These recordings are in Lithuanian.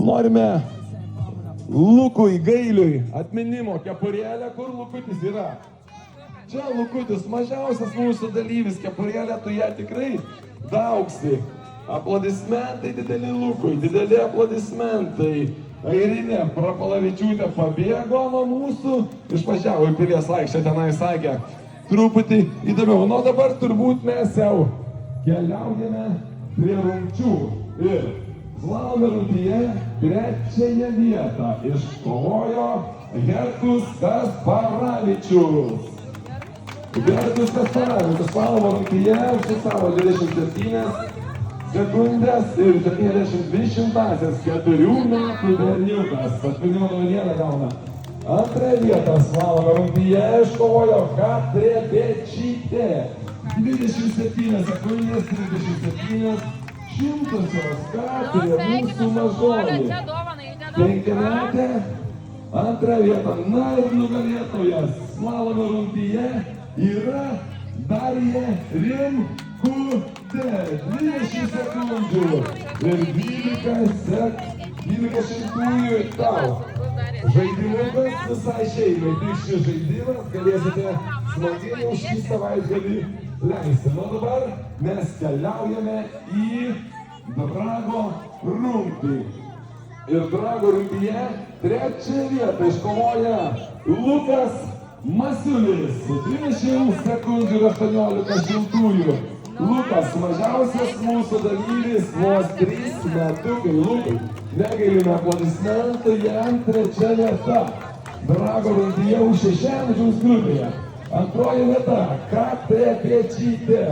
Norime Lukui Gailiui atminimo kepurėlę, kur Lukutis yra. Čia Lukutis, mažiausias mūsų dalyvis, kepurėlė, tu ją tikrai daugsi. Aplodismentai dideli Lukui, dideli aplodismentai. Airinė Prapalavičiūtė pabėgo nuo mūsų, išvažiavo į Pilies aikštę, tenai sakė, truputį įdomiau. Nu dabar turbūt mes jau keliaujame prie rungčių. Ir slalome rungtyje trečiąją vietą iškovojo Herkus Kasparavičius. Herkus Kasparavičius slalome rungtyje užfiksavo 27 sekundės ir 72 4 metų berniukas. Atminimo dovanėlę gauna. Antrąją vietą slalome rungtyje iškovojo Katrebečiūtė. 27 sekundės, 37 šimtosios Katrė, mūsų mažoji. Penkiametė, antrą vietą. Na ir nugalėtojas slalome rungtyje yra Darija Rimkutė. 20 sekundžių ir 12 šimtųjų tau. Žaidimukas visai šeimai. Tik šis žaidimas galėsite smagiai už šį savaitgalį leisti. Nu dabar mes keliaujame į Drago rungtį. Ir Drago rungtyje trečią vietą iškovoja Lukas Masiulis. 20 sekundžių ir 18 šimtųjų. Lukas, mažiausias mūsų dalyvis, vos 3 metukai. Lukai, negailime aplodismentų, jam trečia vieta. Drago rungtyje už 6 amžiaus grupėje. Antroji vieta, Katrebečiūtė.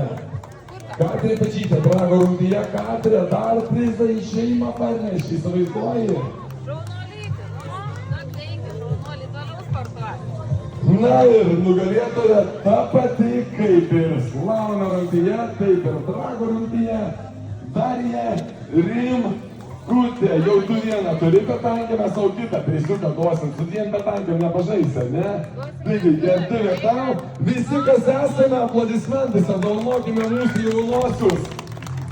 Katrebečiūtė, Drago rungtyje, Katrė dar prizą į šeimą parnešti, įsivaizduoji? Na ir nugalėtoja ta pati, kaip ir slalome rungtyje, taip ir Drago rungtyje, Darija Rimkutė. Jau tu vieną turi petangę, mes savo kitą prisiuką duosim, su dviem petangėm nepažaisi, ne? Taigi, gertuvė tau, visi, kas esame, aplodismentais, apdovanokime mūsų jaunosius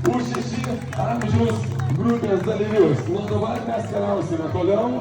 už 6 amžiaus grupės dalyvius. Nu dabar mes keliausime toliau.